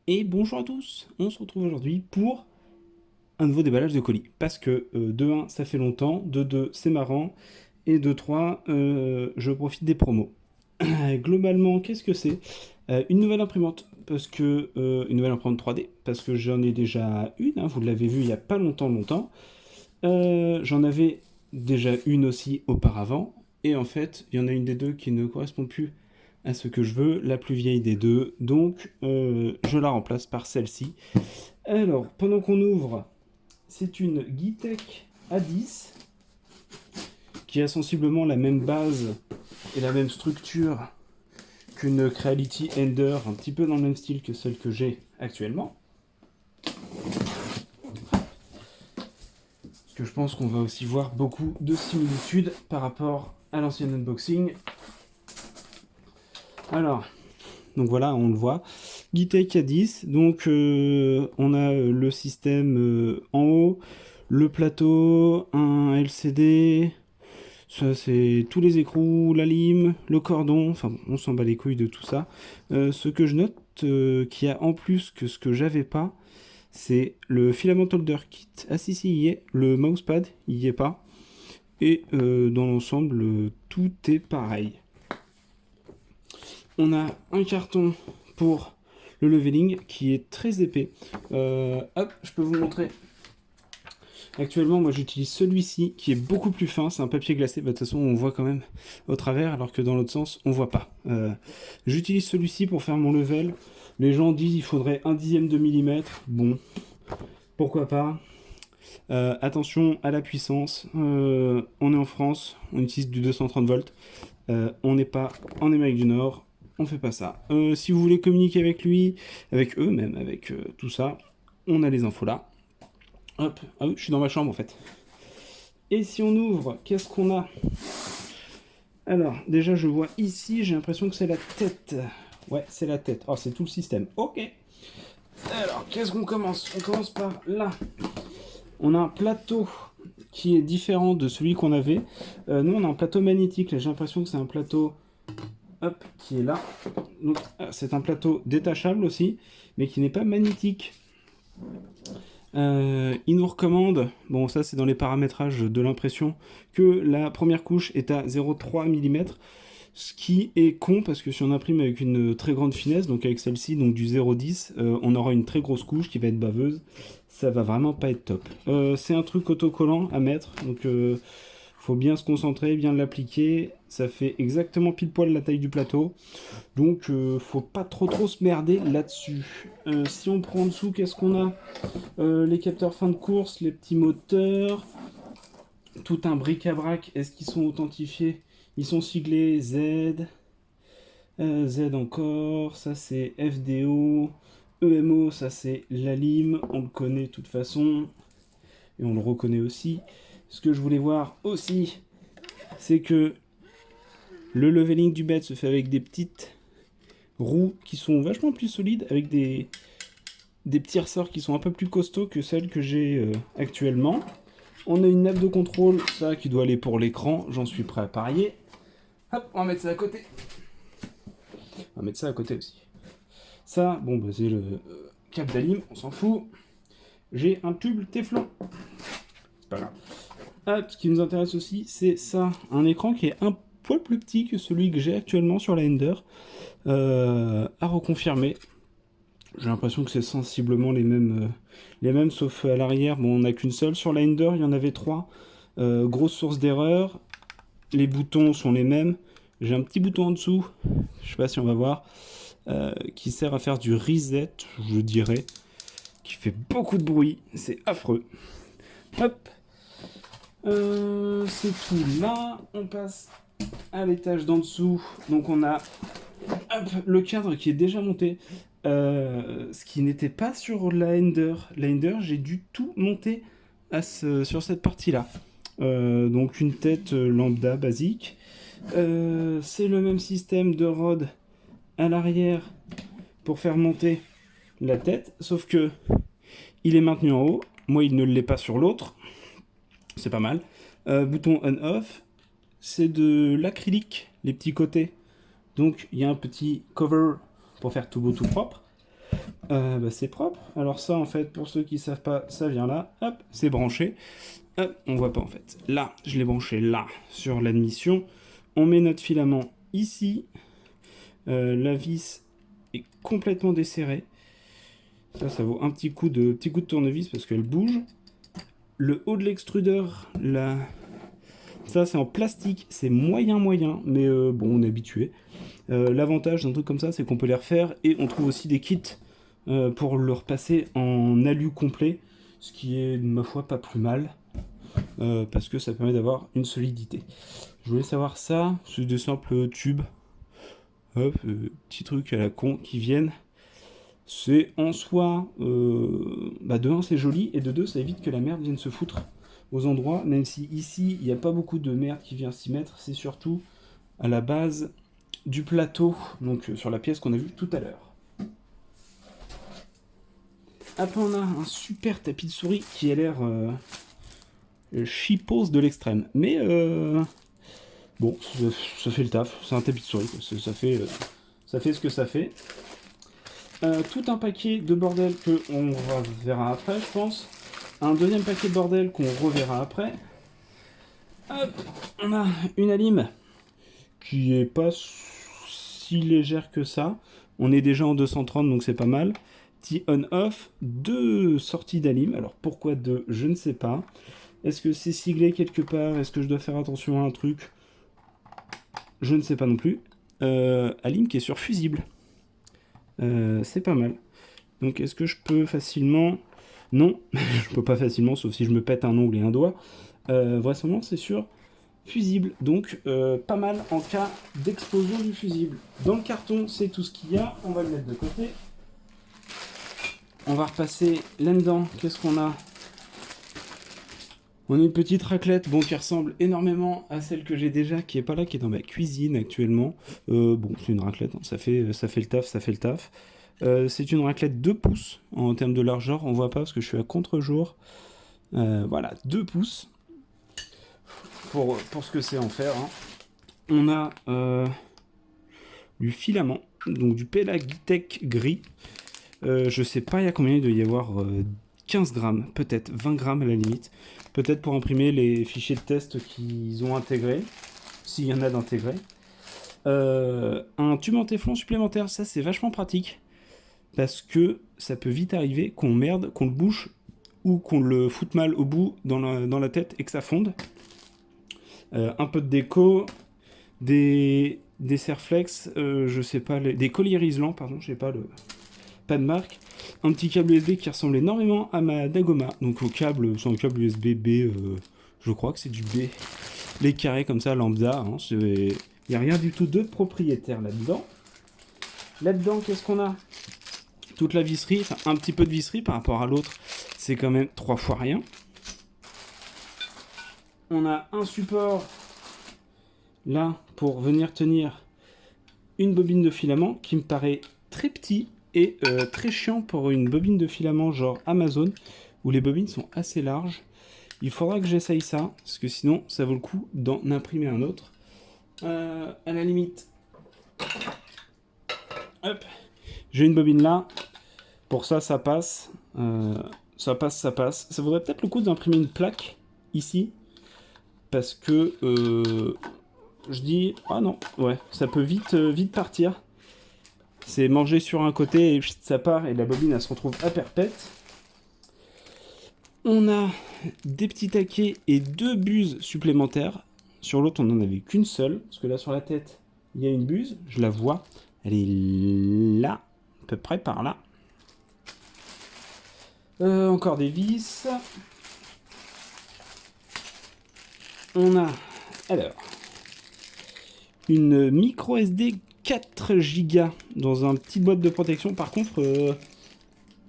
Et bonjour à tous, on se retrouve aujourd'hui pour un nouveau déballage de colis. Parce que de 1, ça fait longtemps, de 2, c'est marrant, et de 3, je profite des promos. Globalement, qu'est-ce que c'est? Une nouvelle imprimante, parce que une nouvelle imprimante 3D, parce que j'en ai déjà une, hein, vous l'avez vu il n'y a pas longtemps. J'en avais déjà une aussi auparavant, et en fait, il y en a une des deux qui ne correspond plus à ce que je veux, la plus vieille des deux, donc je la remplace par celle-ci. Alors, pendant qu'on ouvre, c'est une Gitech A10 qui a sensiblement la même base et la même structure qu'une Creality Ender, un petit peu dans le même style que celle que j'ai actuellement. Que je pense qu'on va aussi voir beaucoup de similitudes par rapport à l'ancien unboxing. Alors, donc voilà, on le voit. Gitech A10, donc on a le système en haut, le plateau, un LCD, ça c'est tous les écrous, la lime, le cordon, enfin on s'en bat les couilles de tout ça. Ce que je note qu'il y a en plus que ce que j'avais pas, c'est le filament holder kit. Ah si, il y est, le mousepad, il y est pas. Et dans l'ensemble, tout est pareil. On a un carton pour le leveling qui est très épais. Hop, je peux vous montrer. Actuellement, moi j'utilise celui-ci qui est beaucoup plus fin. C'est un papier glacé. Bah, de toute façon, on voit quand même au travers, alors que dans l'autre sens, on voit pas. J'utilise celui-ci pour faire mon level. Les gens disent qu'il faudrait 1/10 de millimètre. Bon, pourquoi pas. Attention à la puissance. On est en France, on utilise du 230 volts. On n'est pas en Amérique du Nord. On fait pas ça. Si vous voulez communiquer avec lui, avec eux même, avec tout ça, on a les infos là. Hop, ah oui, je suis dans ma chambre en fait. Et si on ouvre, qu'est-ce qu'on a? Alors, déjà je vois ici, j'ai l'impression que c'est la tête. Ouais, c'est la tête. Oh, c'est tout le système. Ok. Alors, qu'est-ce qu'on commence? On commence par là. On a un plateau qui est différent de celui qu'on avait. Nous, on a un plateau magnétique. Là, j'ai l'impression que c'est un plateau hop, qui est là. Donc, c'est un plateau détachable aussi, mais qui n'est pas magnétique. Il nous recommande, bon ça c'est dans les paramétrages de l'impression, que la première couche est à 0,3 mm, ce qui est con parce que si on imprime avec une très grande finesse, donc avec celle-ci, donc du 0,10, on aura une très grosse couche qui va être baveuse, ça va vraiment pas être top. C'est un truc autocollant à mettre, donc faut bien se concentrer, bien l'appliquer, ça fait exactement pile poil la taille du plateau. Donc faut pas trop se merder là-dessus. Si on prend en dessous, qu'est-ce qu'on a? Les capteurs fin de course, les petits moteurs, tout un bric-à-brac. Est-ce qu'ils sont authentifiés? Ils sont siglés Z, Z encore, ça c'est FDO, EMO, ça c'est la lime, on le connaît de toute façon, et on le reconnaît aussi. Ce que je voulais voir aussi, c'est que le leveling du bed se fait avec des petites roues qui sont vachement plus solides, avec des petits ressorts qui sont un peu plus costauds que celles que j'ai actuellement. On a une nappe de contrôle, ça qui doit aller pour l'écran, j'en suis prêt à parier. Hop, on va mettre ça à côté. On va mettre ça à côté aussi. Ça, bon, bah, c'est le cap d'alim, on s'en fout. J'ai un tube Téflon. C'est pas grave. Hop, ce qui nous intéresse aussi, c'est ça, un écran qui est un poil plus petit que celui que j'ai actuellement sur la Ender. À reconfirmer. J'ai l'impression que c'est sensiblement les mêmes, sauf à l'arrière. Bon, on n'a qu'une seule. Sur la Ender, il y en avait 3. Grosse source d'erreur. Les boutons sont les mêmes. J'ai un petit bouton en dessous, je sais pas si on va voir, qui sert à faire du reset, je dirais, qui fait beaucoup de bruit. C'est affreux. Hop. C'est tout là. On passe à l'étage d'en dessous. Donc on a hop, le cadre qui est déjà monté. Ce qui n'était pas sur la Ender. La Ender, j'ai dû tout monter sur cette partie-là. Donc une tête lambda basique. C'est le même système de rod à l'arrière pour faire monter la tête, sauf que il est maintenu en haut. Moi, il ne l'est pas sur l'autre. C'est pas mal. Bouton on-off. C'est de l'acrylique, les petits côtés. Donc il y a un petit cover pour faire tout beau, tout propre. C'est propre. Alors ça, en fait, pour ceux qui savent pas, ça vient là. Hop, c'est branché. Hop, on voit pas en fait. Là, je l'ai branché là, sur l'admission. On met notre filament ici. La vis est complètement desserrée. Ça vaut un petit coup de tournevis parce qu'elle bouge. Le haut de l'extrudeur, là, ça c'est en plastique, c'est moyen, mais bon, on est habitué. L'avantage d'un truc comme ça, c'est qu'on peut les refaire et on trouve aussi des kits pour le repasser en alu complet, ce qui est, ma foi, pas plus mal, parce que ça permet d'avoir une solidité. Je voulais savoir ça, c'est des simples tubes, hop, petits trucs à la con qui viennent. C'est en soi, de 1 c'est joli, et de 2 ça évite que la merde vienne se foutre aux endroits, même si ici il n'y a pas beaucoup de merde qui vient s'y mettre, c'est surtout à la base du plateau, donc sur la pièce qu'on a vue tout à l'heure. Après on a un super tapis de souris qui a l'air chipose de l'extrême, mais bon, ça fait le taf, c'est un tapis de souris, ça fait ce que ça fait. Tout un paquet de bordel que on verra après, je pense. Un deuxième paquet de bordel qu'on reverra après. Hop, on a une alime qui est pas si légère que ça. On est déjà en 230, donc c'est pas mal. Petit on-off, 2 sorties d'alime. Alors pourquoi 2, je ne sais pas. Est-ce que c'est siglé quelque part? Est-ce que je dois faire attention à un truc? Je ne sais pas non plus. Alime qui est sur fusible. C'est pas mal. Donc est-ce que je peux facilement... Non, je peux pas facilement, sauf si je me pète un ongle et un doigt. Vraisemblablement c'est sur fusible, donc pas mal en cas d'explosion du fusible. Dans le carton, c'est tout ce qu'il y a. On va le mettre de côté. On va repasser là-dedans. Qu'est-ce qu'on a? On a une petite raclette, bon, qui ressemble énormément à celle que j'ai déjà, qui est pas là, qui est dans ma cuisine actuellement. Bon, c'est une raclette, hein. Ça fait le taf. C'est une raclette 2 pouces en termes de largeur. On voit pas parce que je suis à contre-jour. Voilà, 2 pouces pour ce que c'est en fer. Hein. On a du filament, donc du Pelagitech gris. Je sais pas il y a combien il doit y avoir 15 grammes, peut-être 20 grammes à la limite. Peut-être pour imprimer les fichiers de test qu'ils ont intégrés, s'il y en a d'intégrés. Un tube en téflon supplémentaire, ça c'est vachement pratique. Parce que ça peut vite arriver qu'on merde, qu'on le bouche ou qu'on le foute mal au bout dans la tête et que ça fonde. Un peu de déco, des Serflex, je sais pas, des colliers Rislan, pardon, je sais pas pas de marque. Un petit câble USB qui ressemble énormément à ma Dagoma. Donc au câble, c'est un câble USB B, je crois que c'est du B. Les carrés comme ça, lambda, hein, il n'y a rien du tout de propriétaire là-dedans. Là-dedans, qu'est-ce qu'on a? Toute la visserie, enfin un petit peu de visserie par rapport à l'autre, c'est quand même 3 fois rien. On a un support là pour venir tenir une bobine de filament qui me paraît très petit et très chiant pour une bobine de filament genre Amazon où les bobines sont assez larges. Il faudra que j'essaye ça parce que sinon ça vaut le coup d'en imprimer un autre. À la limite, hop, j'ai une bobine là. Pour ça, ça passe. Ça passe. Ça vaudrait peut-être le coup d'imprimer une plaque ici. Parce que je dis... Ah non, ouais, ça peut vite partir. C'est manger sur un côté et ça part et la bobine elle se retrouve à perpète. On a des petits taquets et 2 buses supplémentaires. Sur l'autre, on n'en avait qu'une seule. Parce que là, sur la tête, il y a une buse. Je la vois. Elle est là, à peu près par là. Encore des vis. On a, alors, une micro SD 4 Go dans un petit boîte de protection. Par contre,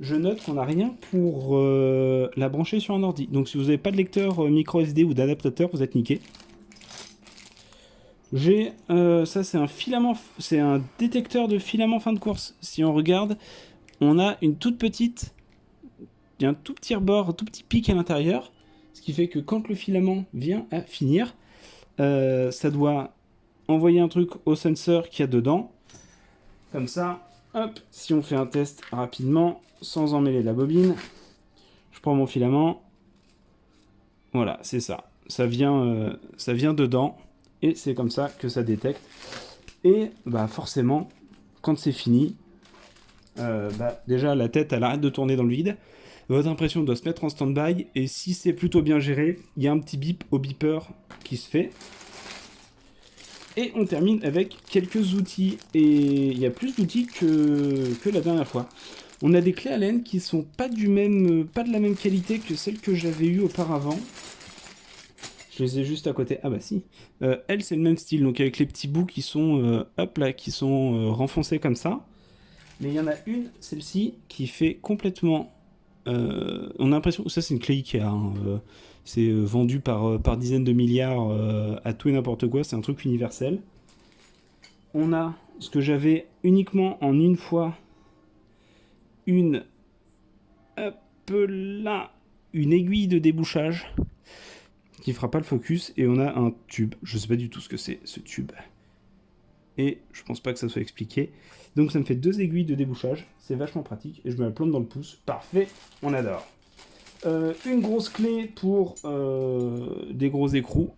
je note qu'on n'a rien pour la brancher sur un ordi. Donc si vous n'avez pas de lecteur micro SD ou d'adaptateur, vous êtes niqué. J'ai, ça c'est un filament, c'est un détecteur de filament fin de course. Si on regarde, on a une toute petite, il y a un tout petit rebord, un tout petit pic à l'intérieur. Ce qui fait que quand le filament vient à finir, ça doit envoyer un truc au senseur qu'il y a dedans. Comme ça, Hop, si on fait un test rapidement, sans emmêler la bobine, je prends mon filament. Voilà, c'est ça. Ça vient dedans, et c'est comme ça que ça détecte. Et bah forcément, quand c'est fini, déjà la tête elle arrête de tourner dans le vide. Votre impression doit se mettre en stand-by, et si c'est plutôt bien géré, il y a un petit bip au beeper qui se fait. Et on termine avec quelques outils, et il y a plus d'outils que la dernière fois. On a des clés Allen qui sont pas de la même qualité que celles que j'avais eues auparavant. Je les ai juste à côté. Ah bah si. Elles, c'est le même style, donc avec les petits bouts qui sont qui sont renfoncés comme ça. Mais il y en a une, celle-ci, qui fait complètement... on a l'impression que ça, c'est une clé Ikea. Hein, c'est vendu par dizaines de milliards à tout et n'importe quoi. C'est un truc universel. On a ce que j'avais uniquement en une fois. Une aiguille de débouchage qui fera pas le focus, et on a un tube. Je sais pas du tout ce que c'est, ce tube. Et je pense pas que ça soit expliqué. Donc ça me fait 2 aiguilles de débouchage. C'est vachement pratique. Et je me la plante dans le pouce. Parfait, on adore. Une grosse clé pour des gros écrous.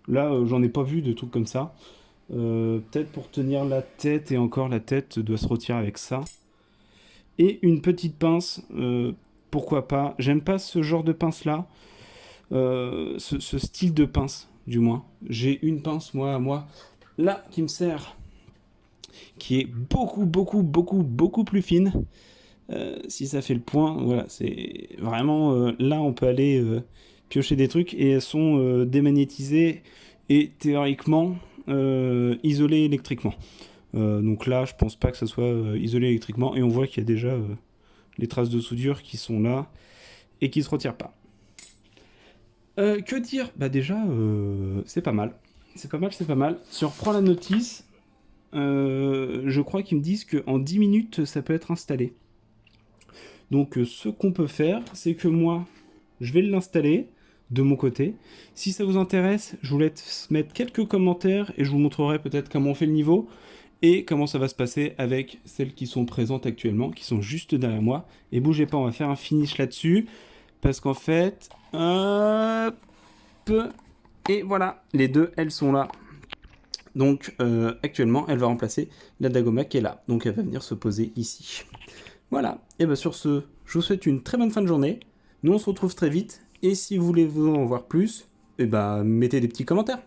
Là, j'en ai pas vu de trucs comme ça. Peut-être pour tenir la tête, et encore la tête doit se retirer avec ça. Et une petite pince, pourquoi pas. J'aime pas ce genre de pince là. Ce style de pince, du moins. J'ai une pince, moi, là, qui me sert, qui est beaucoup plus fine. Si ça fait le point, voilà, c'est vraiment... là, on peut aller piocher des trucs, et elles sont démagnétisées et théoriquement isolées électriquement. Donc là, je pense pas que ça soit isolé électriquement, et on voit qu'il y a déjà les traces de soudure qui sont là et qui se retirent pas. Que dire? Bah déjà, c'est pas mal. C'est pas mal. Si on reprend la notice, je crois qu'ils me disent qu'en 10 minutes, ça peut être installé. Donc ce qu'on peut faire, c'est que moi, je vais l'installer de mon côté. Si ça vous intéresse, je vous laisse mettre quelques commentaires, et je vous montrerai peut-être comment on fait le niveau, et comment ça va se passer avec celles qui sont présentes actuellement, qui sont juste derrière moi. Et bougez pas, on va faire un finish là-dessus, parce qu'en fait... Hop, et voilà, les deux, elles sont là. Donc actuellement, elle va remplacer la Dagoma qui est là. Donc elle va venir se poser ici. Voilà, et bien sur ce, je vous souhaite une très bonne fin de journée. Nous on se retrouve très vite, et si vous voulez vous en voir plus, et ben mettez des petits commentaires.